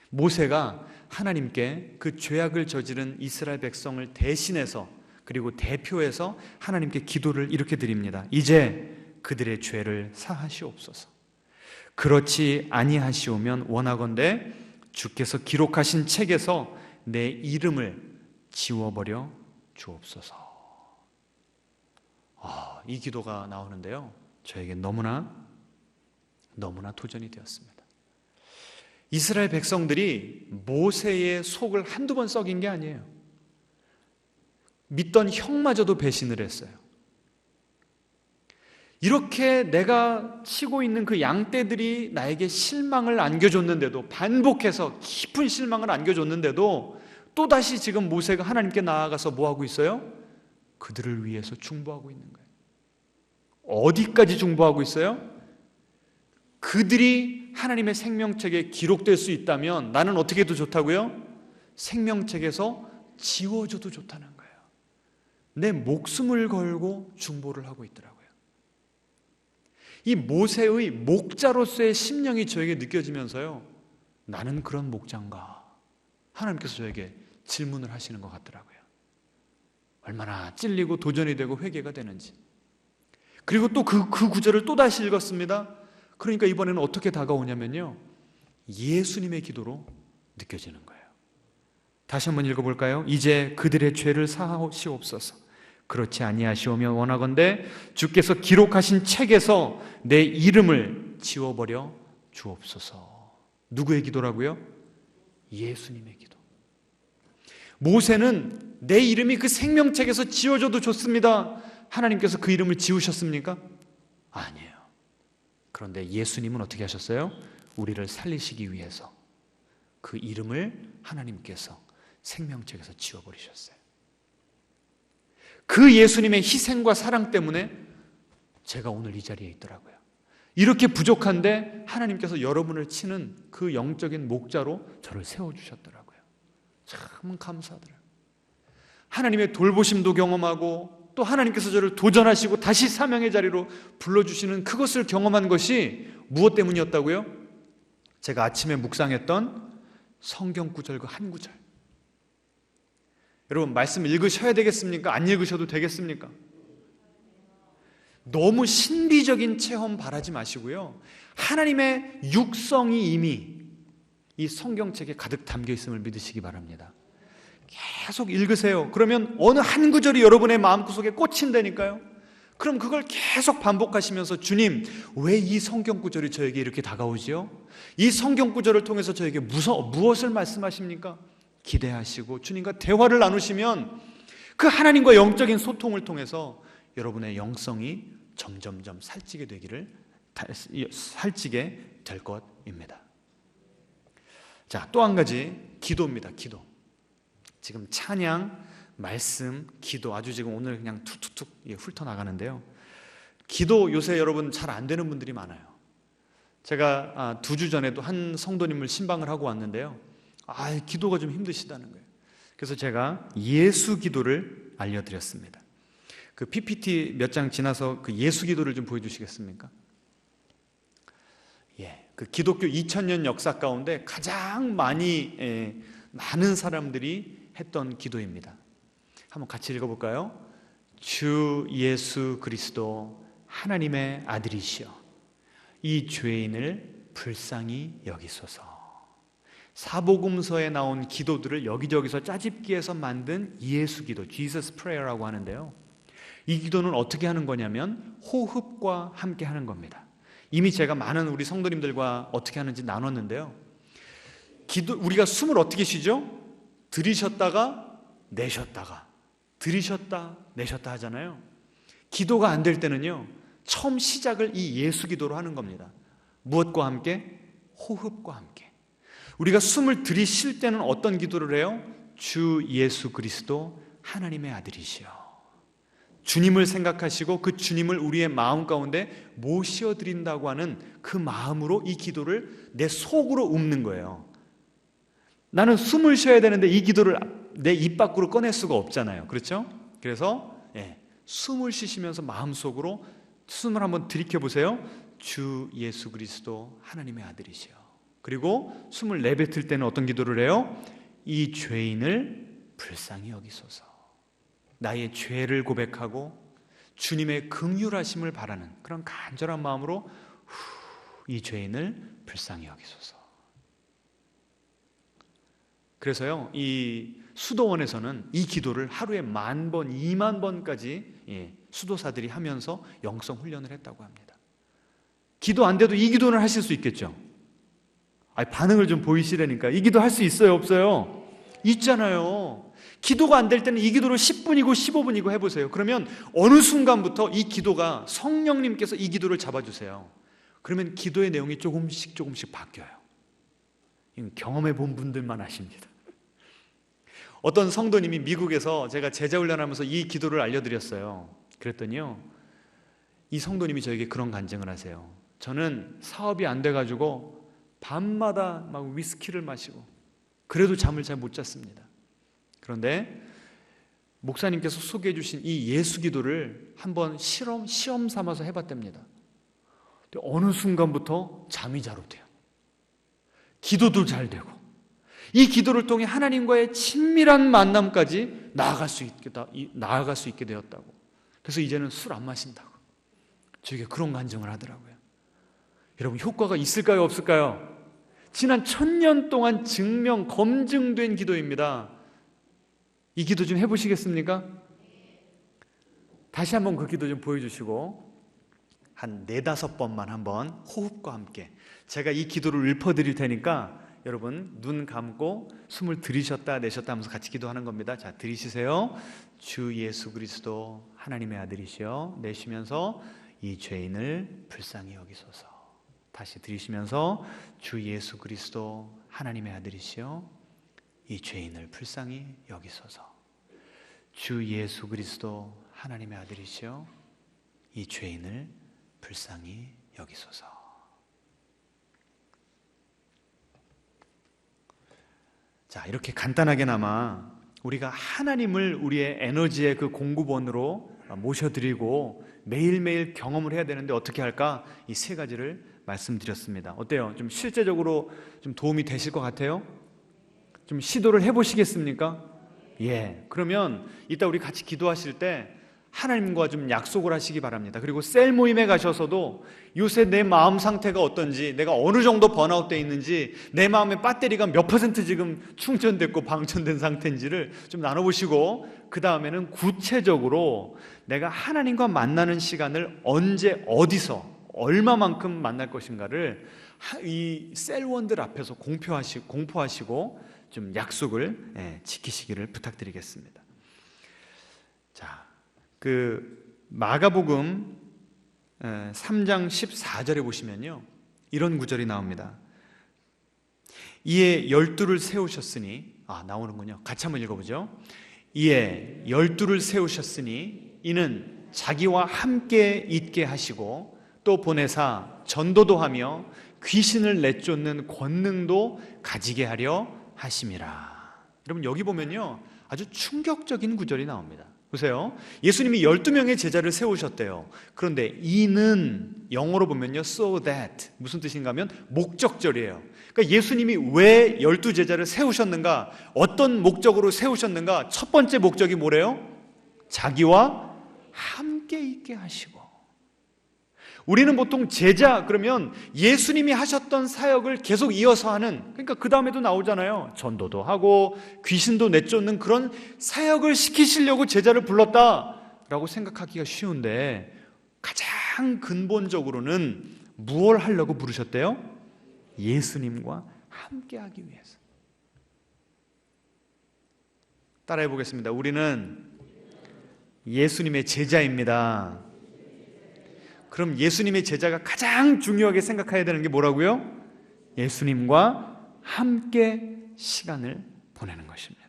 모세가 하나님께 그 죄악을 저지른 이스라엘 백성을 대신해서, 그리고 대표해서 하나님께 기도를 이렇게 드립니다. 이제 그들의 죄를 사하시옵소서. 그렇지 아니하시오면 원하건대 주께서 기록하신 책에서 내 이름을 지워버려 주옵소서. 이 기도가 나오는데요, 저에게 너무나 도전이 되었습니다. 이스라엘 백성들이 모세의 속을 한두 번 썩인 게 아니에요. 믿던 형마저도 배신을 했어요. 이렇게 내가 치고 있는 그 양떼들이 나에게 실망을 안겨줬는데도, 반복해서 깊은 실망을 안겨줬는데도 또다시 지금 모세가 하나님께 나아가서 뭐하고 있어요? 그들을 위해서 중보하고 있는 거예요. 어디까지 중보하고 있어요? 그들이 하나님의 생명책에 기록될 수 있다면 나는 어떻게 해도 좋다고요? 생명책에서 지워줘도 좋다는 거예요. 내 목숨을 걸고 중보를 하고 있더라고요. 이 모세의 목자로서의 심령이 저에게 느껴지면서요, 나는 그런 목자인가? 하나님께서 저에게 질문을 하시는 것 같더라고요. 얼마나 찔리고 도전이 되고 회개가 되는지. 그리고 또 그 구절을 또 다시 읽었습니다. 그러니까 이번에는 어떻게 다가오냐면요, 예수님의 기도로 느껴지는 거예요. 다시 한번 읽어볼까요? 이제 그들의 죄를 사하시옵소서. 그렇지 아니하시오면 원하건대 주께서 기록하신 책에서 내 이름을 지워버려 주옵소서. 누구의 기도라고요? 예수님의 기도. 모세는 내 이름이 그 생명책에서 지워져도 좋습니다. 하나님께서 그 이름을 지우셨습니까? 아니에요. 그런데 예수님은 어떻게 하셨어요? 우리를 살리시기 위해서 그 이름을 하나님께서 생명책에서 지워버리셨어요. 그 예수님의 희생과 사랑 때문에 제가 오늘 이 자리에 있더라고요. 이렇게 부족한데 하나님께서 여러분을 치는 그 영적인 목자로 저를 세워주셨더라고요. 참 감사하더라고요. 하나님의 돌보심도 경험하고 또 하나님께서 저를 도전하시고 다시 사명의 자리로 불러주시는 그것을 경험한 것이 무엇 때문이었다고요? 제가 아침에 묵상했던 성경 구절 그 한 구절. 여러분, 말씀 읽으셔야 되겠습니까? 안 읽으셔도 되겠습니까? 너무 신비적인 체험 바라지 마시고요, 하나님의 육성이 이미 이 성경책에 가득 담겨 있음을 믿으시기 바랍니다. 계속 읽으세요. 그러면 어느 한 구절이 여러분의 마음구석에 꽂힌다니까요. 그럼 그걸 계속 반복하시면서, 주님, 왜 이 성경 구절이 저에게 이렇게 다가오지요? 이 성경 구절을 통해서 저에게 무엇을 말씀하십니까? 기대하시고 주님과 대화를 나누시면 그 하나님과 영적인 소통을 통해서 여러분의 영성이 점점점 살찌게 될 것입니다. 자, 또 한 가지, 기도입니다. 기도. 지금 찬양, 말씀, 기도 아주 지금 오늘 그냥 툭툭툭 훑어나가는데요, 기도 요새 여러분 잘 안 되는 분들이 많아요. 제가 2주 전에도 한 성도님을 신방을 하고 왔는데요, 기도가 좀 힘드시다는 거예요. 그래서 제가 예수 기도를 알려드렸습니다. 그 PPT 몇 장 지나서 그 예수 기도를 좀 보여주시겠습니까? 그 기독교 2000년 역사 가운데 가장 많은 사람들이 했던 기도입니다. 한번 같이 읽어볼까요? 주 예수 그리스도 하나님의 아들이시여 이 죄인을 불쌍히 여기소서. 사복음서에 나온 기도들을 여기저기서 짜집기해서 만든 예수 기도, Jesus Prayer라고 하는데요. 이 기도는 어떻게 하는 거냐면 호흡과 함께 하는 겁니다. 이미 제가 많은 우리 성도님들과 어떻게 하는지 나눴는데요. 우리가 숨을 어떻게 쉬죠? 들이셨다가 내셨다가 들이셨다 내셨다 하잖아요. 기도가 안 될 때는요, 처음 시작을 이 예수 기도로 하는 겁니다. 무엇과 함께? 호흡과 함께. 우리가 숨을 들이쉴 때는 어떤 기도를 해요? 주 예수 그리스도 하나님의 아들이시여. 주님을 생각하시고 그 주님을 우리의 마음 가운데 모셔드린다고 하는 그 마음으로 이 기도를 내 속으로 읊는 거예요. 나는 숨을 쉬어야 되는데 이 기도를 내 입 밖으로 꺼낼 수가 없잖아요. 그렇죠? 그래서 숨을 쉬시면서 마음속으로 숨을 한번 들이켜 보세요. 주 예수 그리스도 하나님의 아들이시여. 그리고 숨을 내뱉을 때는 어떤 기도를 해요? 이 죄인을 불쌍히 여기소서. 나의 죄를 고백하고 주님의 긍휼하심을 바라는 그런 간절한 마음으로 이 죄인을 불쌍히 여기소서. 그래서요, 이 수도원에서는 이 기도를 하루에 10,000번, 20,000번까지 수도사들이 하면서 영성 훈련을 했다고 합니다. 기도 안 돼도 이 기도는 하실 수 있겠죠? 반응을 좀 보이시라니까. 이 기도 할 수 있어요, 없어요? 있잖아요. 기도가 안 될 때는 이 기도를 10분이고 15분이고 해보세요. 그러면 어느 순간부터 이 기도가 성령님께서 이 기도를 잡아주세요. 그러면 기도의 내용이 조금씩 바뀌어요. 이건 경험해 본 분들만 아십니다. 어떤 성도님이 미국에서 제가 제자훈련하면서 이 기도를 알려드렸어요. 그랬더니요, 이 성도님이 저에게 그런 간증을 하세요. 저는 사업이 안 돼가지고 밤마다 막 위스키를 마시고 그래도 잠을 잘 못 잤습니다. 그런데 목사님께서 소개해 주신 이 예수 기도를 한번 시험 삼아서 해봤답니다. 어느 순간부터 잠이 잘 오대요. 기도도 잘 되고 이 기도를 통해 하나님과의 친밀한 만남까지 나아갈 수 있게 되었다고. 그래서 이제는 술 안 마신다고 저에게 그런 간증을 하더라고요. 여러분, 효과가 있을까요, 없을까요? 지난 1000년 동안 검증된 기도입니다. 이 기도 좀 해보시겠습니까? 다시 한번 그 기도 좀 보여주시고 한 4-5번만 한번 호흡과 함께 제가 이 기도를 읊어드릴 테니까 여러분 눈 감고 숨을 들이셨다 내셨다 하면서 같이 기도하는 겁니다. 자, 들이쉬세요. 주 예수 그리스도 하나님의 아들이시여. 내쉬면서 이 죄인을 불쌍히 여기소서. 다시 들이쉬면서 주 예수 그리스도 하나님의 아들이시여. 이 죄인을 불쌍히 여기소서. 주 예수 그리스도 하나님의 아들이시여. 이 죄인을 불쌍히 여기소서. 자, 이렇게 간단하게나마 우리가 하나님을 우리의 에너지의 그 공급원으로 모셔드리고 매일매일 경험을 해야 되는데 어떻게 할까? 이 3가지를 말씀드렸습니다. 어때요? 좀 실제적으로 좀 도움이 되실 것 같아요? 좀 시도를 해보시겠습니까? 그러면 이따 우리 같이 기도하실 때 하나님과 좀 약속을 하시기 바랍니다. 그리고 셀 모임에 가셔서도 요새 내 마음 상태가 어떤지, 내가 어느 정도 번아웃되어 있는지, 내 마음의 배터리가 몇 % 지금 충전됐고 방전된 상태인지를 좀 나눠보시고, 그 다음에는 구체적으로 내가 하나님과 만나는 시간을 언제, 어디서, 얼마만큼 만날 것인가를 이 셀원들 앞에서 공포하시고 좀 약속을 지키시기를 부탁드리겠습니다. 자, 그 마가복음 3장 14절에 보시면요, 이런 구절이 나옵니다. 이에 12를 세우셨으니, 나오는군요. 같이 한번 읽어보죠. 이에 12를 세우셨으니 이는 자기와 함께 있게 하시고 또 보내사 전도도 하며 귀신을 내쫓는 권능도 가지게 하려 하심이라. 여러분 여기 보면요 아주 충격적인 구절이 나옵니다. 보세요. 예수님이 12명의 제자를 세우셨대요. 그런데 이는 영어로 보면요 so that 무슨 뜻인가 하면 목적절이에요. 그러니까 예수님이 왜 12제자를 세우셨는가, 어떤 목적으로 세우셨는가. 첫 번째 목적이 뭐래요? 자기와 함께 있게 하시고. 우리는 보통 제자 그러면 예수님이 하셨던 사역을 계속 이어서 하는, 그러니까 그 다음에도 나오잖아요. 전도도 하고 귀신도 내쫓는 그런 사역을 시키시려고 제자를 불렀다라고 생각하기가 쉬운데, 가장 근본적으로는 무엇을 하려고 부르셨대요? 예수님과 함께하기 위해서. 따라해 보겠습니다. 우리는 예수님의 제자입니다. 그럼 예수님의 제자가 가장 중요하게 생각해야 되는 게 뭐라고요? 예수님과 함께 시간을 보내는 것입니다.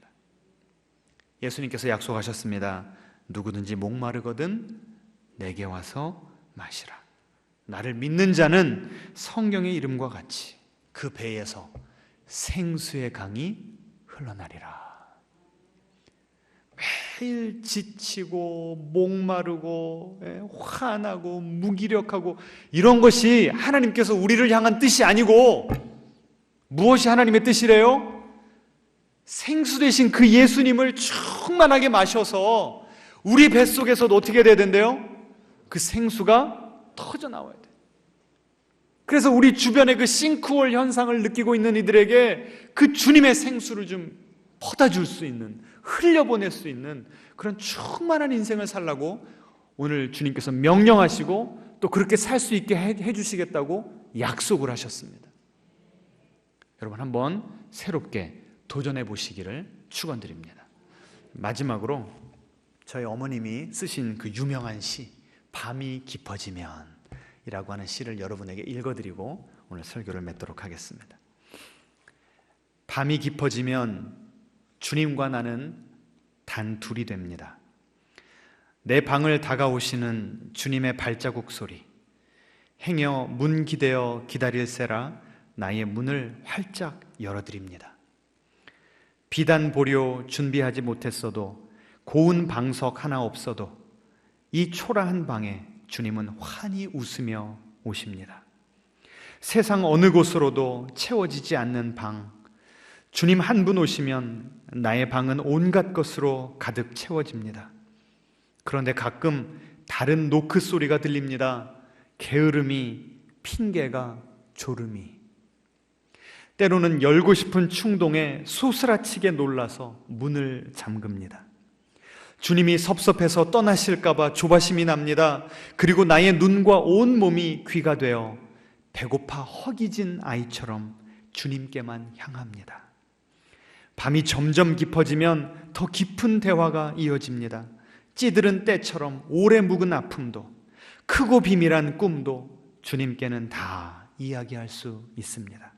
예수님께서 약속하셨습니다. 누구든지 목마르거든 내게 와서 마시라. 나를 믿는 자는 성경의 이름과 같이 그 배에서 생수의 강이 흘러나리라. 매일 지치고 목마르고 화나고 무기력하고 이런 것이 하나님께서 우리를 향한 뜻이 아니고, 무엇이 하나님의 뜻이래요? 생수 되신 그 예수님을 충만하게 마셔서 우리 뱃속에서도 어떻게 돼야 된대요? 그 생수가 터져 나와야 돼. 그래서 우리 주변에 그 싱크홀 현상을 느끼고 있는 이들에게 그 주님의 생수를 좀 퍼다 줄 수 있는, 흘려보낼 수 있는 그런 충만한 인생을 살라고 오늘 주님께서 명령하시고 또 그렇게 살 수 있게 해주시겠다고 약속을 하셨습니다. 여러분 한번 새롭게 도전해 보시기를 축원드립니다. 마지막으로 저희 어머님이 쓰신 그 유명한 시 밤이 깊어지면 이라고 하는 시를 여러분에게 읽어드리고 오늘 설교를 맺도록 하겠습니다. 밤이 깊어지면 주님과 나는 단 둘이 됩니다. 내 방을 다가오시는 주님의 발자국 소리, 행여 문 기대어 기다릴세라 나의 문을 활짝 열어드립니다. 비단 보료 준비하지 못했어도, 고운 방석 하나 없어도 이 초라한 방에 주님은 환히 웃으며 오십니다. 세상 어느 곳으로도 채워지지 않는 방, 주님 한 분 오시면 나의 방은 온갖 것으로 가득 채워집니다. 그런데 가끔 다른 노크 소리가 들립니다. 게으름이, 핑계가, 졸음이. 때로는 열고 싶은 충동에 소스라치게 놀라서 문을 잠급니다. 주님이 섭섭해서 떠나실까봐 조바심이 납니다. 그리고 나의 눈과 온 몸이 귀가 되어 배고파 허기진 아이처럼 주님께만 향합니다. 밤이 점점 깊어지면 더 깊은 대화가 이어집니다. 찌들은 때처럼 오래 묵은 아픔도, 크고 비밀한 꿈도 주님께는 다 이야기할 수 있습니다.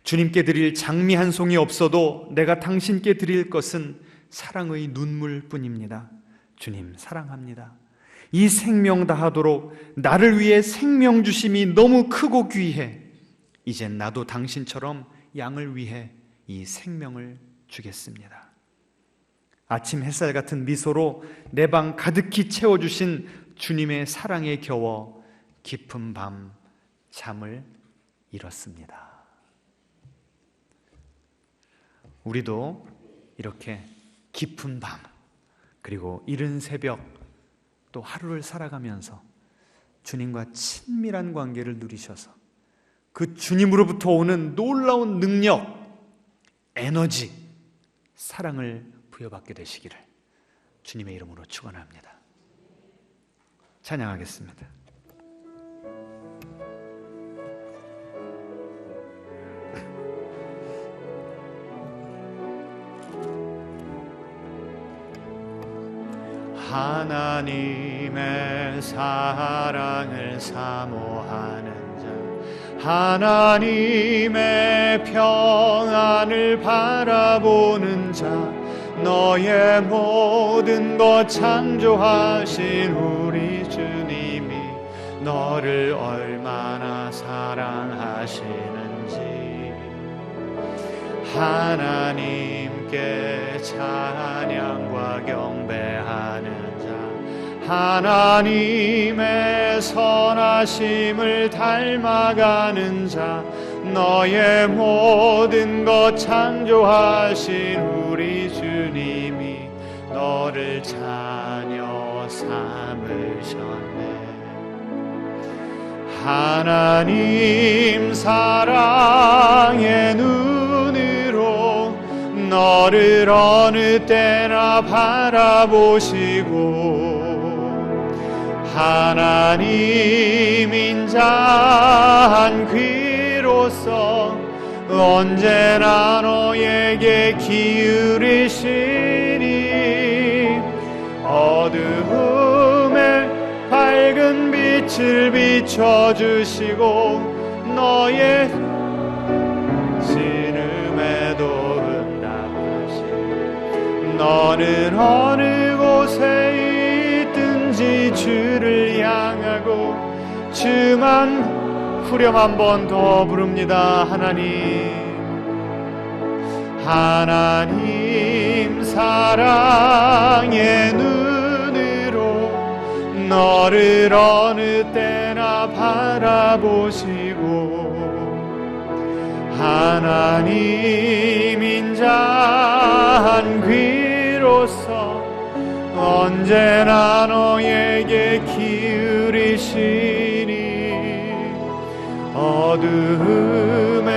주님께 드릴 장미 한 송이 없어도 내가 당신께 드릴 것은 사랑의 눈물뿐입니다. 주님 사랑합니다. 이 생명 다하도록 나를 위해 생명 주심이 너무 크고 귀해. 이젠 나도 당신처럼 양을 위해 이 생명을 주겠습니다. 아침 햇살 같은 미소로 내 방 가득히 채워주신 주님의 사랑에 겨워 깊은 밤 잠을 이뤘습니다. 우리도 이렇게 깊은 밤 그리고 이른 새벽 또 하루를 살아가면서 주님과 친밀한 관계를 누리셔서 그 주님으로부터 오는 놀라운 능력, 에너지, 사랑을 부여받게 되시기를 주님의 이름으로 축원합니다. 찬양하겠습니다. 하나님의 사랑을 사모하는 자, 하나님의 평안을 바라보는 자, 너의 모든 것 창조하신 우리 주님이 너를 얼마나 사랑하시는지, 하나님께 찬양과 경배하는 자, 하나님의 선하심을 닮아가는 자, 너의 모든 것 창조하신 우리 주님이 너를 자녀 삼으셨네. 하나님 사랑의 눈으로 너를 어느 때나 바라보시고, 하나님 인자한 귀로서 언제나 너에게 기울이시니, 어두움에 밝은 빛을 비춰주시고 너의 신음에도 응답하시니, 너는 어느 곳에 있든지 주를 향하고 주만 후렴 한 번 더 부릅니다. 하나님 사랑의 눈으로 너를 어느 때나 바라보시고, 하나님 인자한 귀로서 언제나 너에게 기울이시니, 어두움에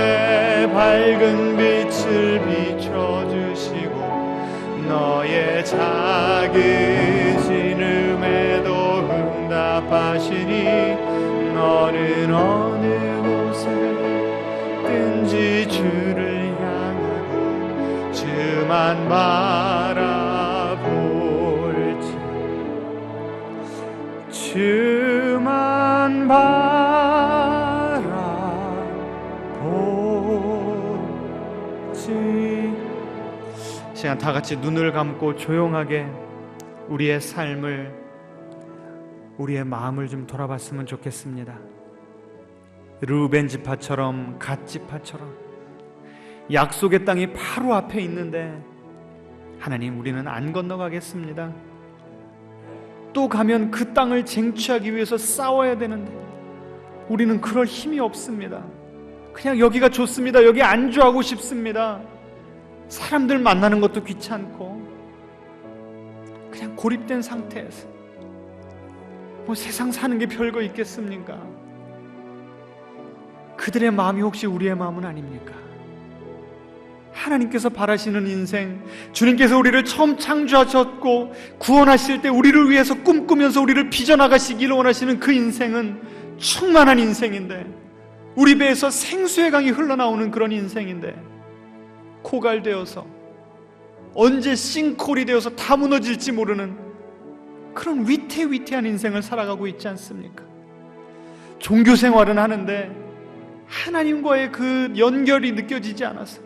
밝은 빛을 비춰주시고 너의 작은 신음에도 응답하시니, 너는 어느 곳에 든지 주를 향하고 주만 바라볼지, 주만 바라볼지. 시간 다 같이 눈을 감고 조용하게 우리의 삶을, 우리의 마음을 좀 돌아봤으면 좋겠습니다. 르우벤 지파처럼, 갓 지파처럼 약속의 땅이 바로 앞에 있는데, 하나님, 우리는 안 건너가겠습니다. 또 가면 그 땅을 쟁취하기 위해서 싸워야 되는데 우리는 그럴 힘이 없습니다. 그냥 여기가 좋습니다. 여기 안주하고 싶습니다. 사람들 만나는 것도 귀찮고 그냥 고립된 상태에서 뭐 세상 사는 게 별거 있겠습니까? 그들의 마음이 혹시 우리의 마음은 아닙니까? 하나님께서 바라시는 인생, 주님께서 우리를 처음 창조하셨고 구원하실 때 우리를 위해서 꿈꾸면서 우리를 빚어나가시기를 원하시는 그 인생은 충만한 인생인데, 우리 배에서 생수의 강이 흘러나오는 그런 인생인데, 고갈되어서 언제 싱크홀이 되어서 다 무너질지 모르는 그런 위태위태한 인생을 살아가고 있지 않습니까? 종교 생활은 하는데 하나님과의 그 연결이 느껴지지 않아서,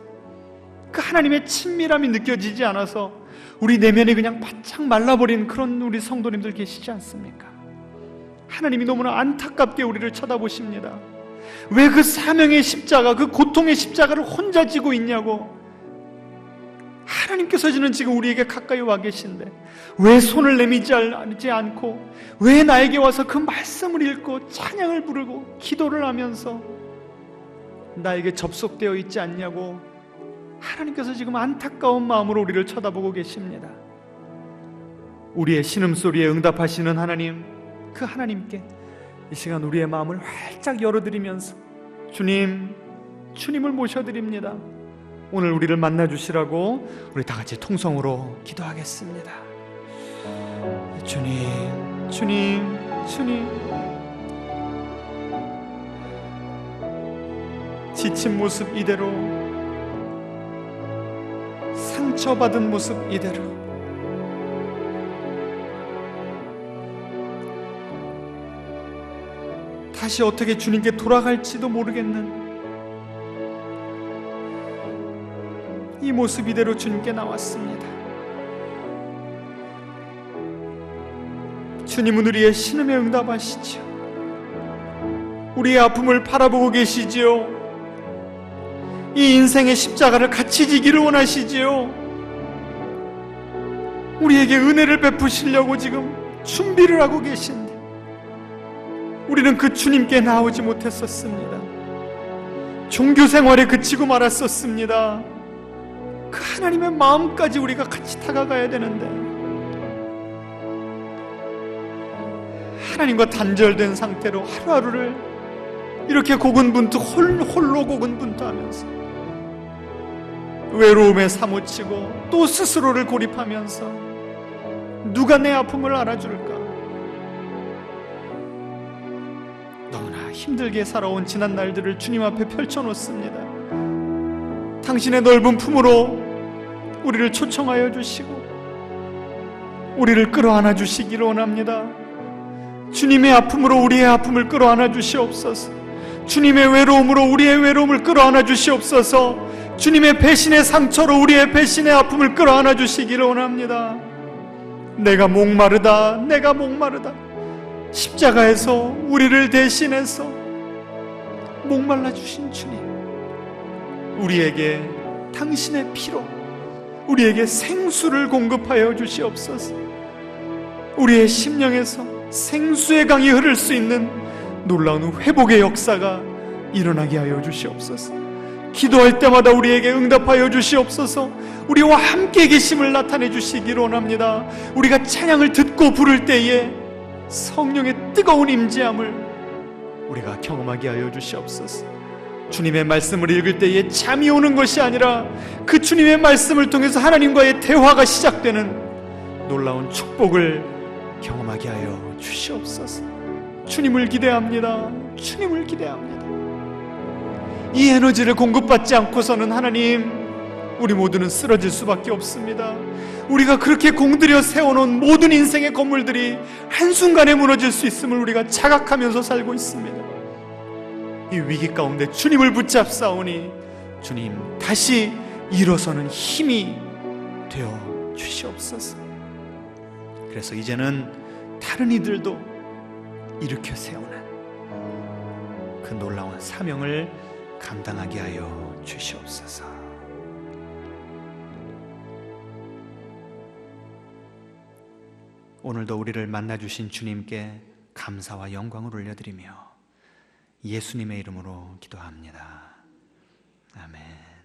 그 하나님의 친밀함이 느껴지지 않아서 우리 내면이 그냥 바짝 말라버린 그런 우리 성도님들 계시지 않습니까? 하나님이 너무나 안타깝게 우리를 쳐다보십니다. 왜 그 사명의 십자가, 그 고통의 십자가를 혼자 지고 있냐고. 하나님께서는 지금 우리에게 가까이 와 계신데 왜 손을 내밀지 않고, 왜 나에게 와서 그 말씀을 읽고 찬양을 부르고 기도를 하면서 나에게 접속되어 있지 않냐고. 하나님께서 지금 안타까운 마음으로 우리를 쳐다보고 계십니다. 우리의 신음소리에 응답하시는 하나님, 그 하나님께 이 시간 우리의 마음을 활짝 열어드리면서 주님을 모셔드립니다. 오늘 우리를 만나주시라고 우리 다 같이 통성으로 기도하겠습니다. 주님, 지친 모습 이대로, 상처받은 모습 이대로, 다시 어떻게 주님께 돌아갈지도 모르겠는 이 모습 이대로 주님께 나왔습니다. 주님은 우리의 신음에 응답하시지요. 우리의 아픔을 바라보고 계시지요. 이 인생의 십자가를 같이 지기를 원하시지요. 우리에게 은혜를 베푸시려고 지금 준비를 하고 계신데 우리는 그 주님께 나오지 못했었습니다. 종교 생활에 그치고 말았었습니다. 그 하나님의 마음까지 우리가 같이 다가가야 되는데 하나님과 단절된 상태로 하루하루를 이렇게 고군분투 홀로 고군분투하면서 외로움에 사무치고 또 스스로를 고립하면서 누가 내 아픔을 알아줄까? 너무나 힘들게 살아온 지난 날들을 주님 앞에 펼쳐놓습니다. 당신의 넓은 품으로 우리를 초청하여 주시고 우리를 끌어안아 주시기를 원합니다. 주님의 아픔으로 우리의 아픔을 끌어안아 주시옵소서. 주님의 외로움으로 우리의 외로움을 끌어안아 주시옵소서. 주님의 배신의 상처로 우리의 배신의 아픔을 끌어안아 주시기를 원합니다. 내가 목마르다, 내가 목마르다. 십자가에서 우리를 대신해서 목말라 주신 주님, 우리에게 당신의 피로 우리에게 생수를 공급하여 주시옵소서. 우리의 심령에서 생수의 강이 흐를 수 있는 놀라운 회복의 역사가 일어나게 하여 주시옵소서. 기도할 때마다 우리에게 응답하여 주시옵소서. 우리와 함께 계심을 나타내 주시기를 원합니다. 우리가 찬양을 듣고 부를 때에 성령의 뜨거운 임재함을 우리가 경험하게 하여 주시옵소서. 주님의 말씀을 읽을 때에 잠이 오는 것이 아니라 그 주님의 말씀을 통해서 하나님과의 대화가 시작되는 놀라운 축복을 경험하게 하여 주시옵소서. 주님을 기대합니다. 주님을 기대합니다. 이 에너지를 공급받지 않고서는 하나님, 우리 모두는 쓰러질 수밖에 없습니다. 우리가 그렇게 공들여 세워놓은 모든 인생의 건물들이 한순간에 무너질 수 있음을 우리가 자각하면서 살고 있습니다. 이 위기 가운데 주님을 붙잡사오니 주님 다시 일어서는 힘이 되어 주시옵소서. 그래서 이제는 다른 이들도 일으켜 세우는 그 놀라운 사명을 감당하게 하여 주시옵소서. 오늘도 우리를 만나주신 주님께 감사와 영광을 올려드리며 예수님의 이름으로 기도합니다. 아멘.